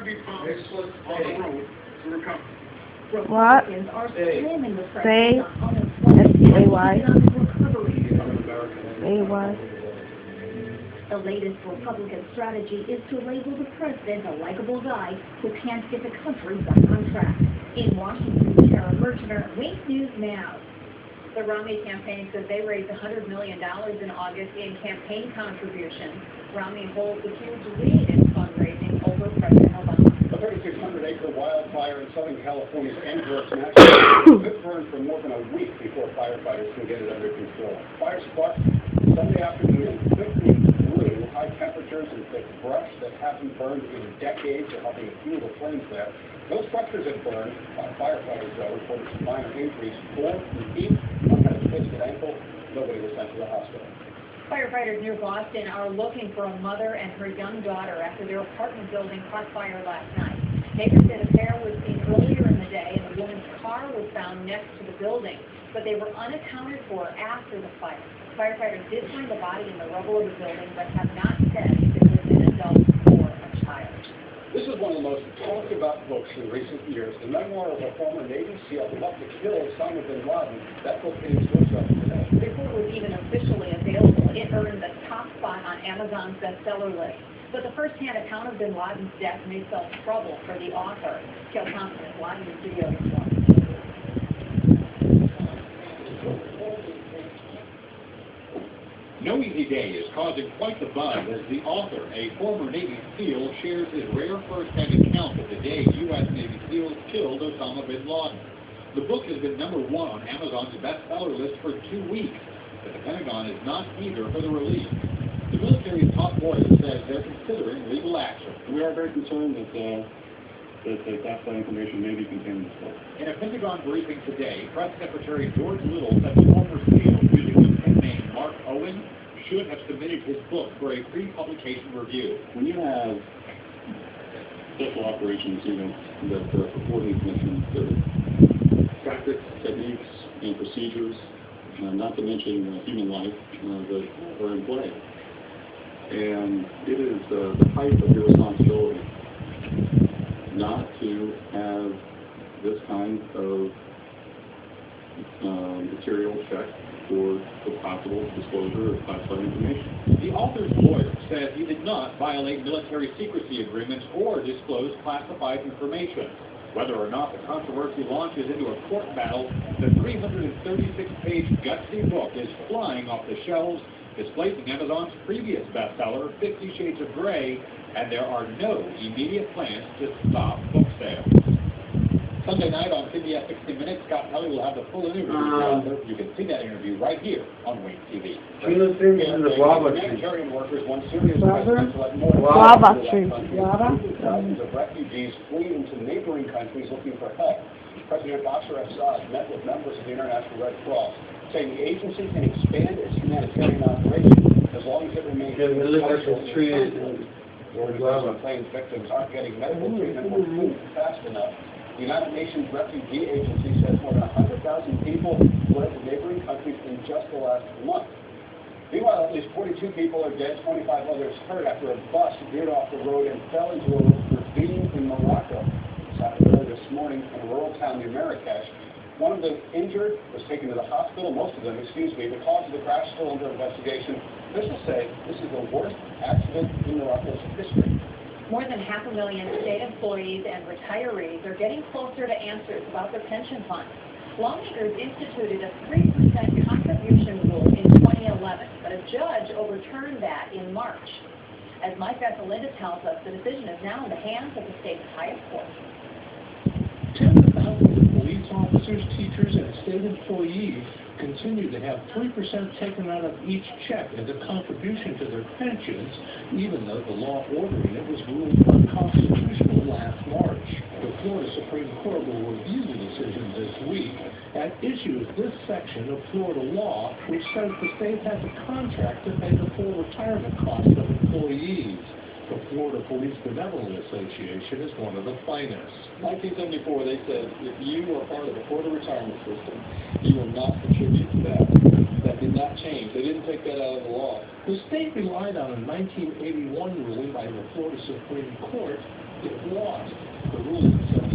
be found on the road to recover. What? Say. S-T-A-Y. A-Y. The latest Republican strategy is to label the president a likable guy who can't get the country back on track. In Washington, Tara Merchner, Wink News Now. The Romney campaign says they raised $100 million in August in campaign contributions. Romney holds a huge lead in fundraising over President Obama. The 3,600-acre wildfire in Southern California's Andros National Forest could burn for more than a week before firefighters can get it under control. Fire sparked Sunday afternoon, quickly grew. High temperatures and thick brush that haven't burned in decades are helping to fuel the flames there. No structures have burned. Firefighters, though, reported some minor injuries. 4 from each. One had a twisted ankle. Nobody was sent to the hospital. Firefighters near Boston are looking for a mother and her young daughter after their apartment building caught fire last night. Neighbors said a pair was seen earlier in the day and the woman's car was found next to the building, but they were unaccounted for after the fire. Firefighters did find the body in the rubble of the building, but have not said if it was an adult or a child. This is one of the most talked about books in recent years. The memoir of a former Navy SEAL who helped to kill Osama bin Laden. That book came to us today. Before it was even officially available, it earned the top spot on Amazon's bestseller list. But the first-hand account of bin Laden's death may spell trouble for the author. Gail Thompson is live in the studio this morning. No Easy Day is causing quite the buzz as the author, a former Navy SEAL, shares his rare first-hand account of the day U.S. Navy SEALs killed Osama bin Laden. The book has been #1 on Amazon's bestseller list for 2 weeks, but the Pentagon is not eager for the release. The military's top lawyer says they're considering legal action. We are very concerned that classified information may be contained in this book. In a Pentagon briefing today, Press Secretary George Little said the former SEAL, using the pen name Mark Owen, should have submitted his book for a pre-publication review. When you have special operations units that are reporting missions, there are tactics, techniques, and procedures, not to mention human life, that are in play. And it is the height of your responsibility not to have this kind of material checked for the possible disclosure of classified information. The author's lawyer says he did not violate military secrecy agreements or disclose classified information. Whether or not the controversy launches into a court battle, the 336-page gutsy book is flying off the shelves, displacing Amazon's previous bestseller, 50 Shades of Grey, and there are no immediate plans to stop book sales. Sunday night on CBS 60 Minutes, Scott Kelly will have the full interview with the author. You can see that interview right here on Wink TV. Humanitarian workers want serious presidents to let more thousands of refugees flee into neighboring countries looking for help. President Bashar al-Assad met with members of the International Red Cross, saying the agency can expand its humanitarian operation as long as it remains claims victims aren't getting medical treatment or food fast enough. The United Nations Refugee Agency says more than 100,000 people fled to neighboring countries in just the last month. Meanwhile, at least 42 people are dead, 25 others hurt after a bus veered off the road and fell into a ravine in Morocco. This happened early this morning in a rural town near Marrakesh. One of the injured was taken to the hospital, most of them, The cause of the crash is still under investigation. Officials say this is the worst accident in Morocco's history. More than 500,000 state employees and retirees are getting closer to answers about their pension funds. Lawmakers instituted a 3% contribution rule in 2011, but a judge overturned that in March. As Mike Vassalinda tells us, the decision is now in the hands of the state's highest court. Tens of thousands of police officers, teachers, and state employees continue to have 3% taken out of each check as a contribution to their pensions, even though the law ordering it was ruled unconstitutional last March. The Florida Supreme Court will review the decision this week. At issue is this section of Florida law, which says the state has a contract to pay the full retirement costs of employees. The Florida Police Benevolent Association is one of the finest. 1974, they said, if you are part of the Florida retirement system, you will not contribute to that. That did not change. They didn't take that out of the law. The state relied on a 1981 ruling by the Florida Supreme Court If lost, the ruling says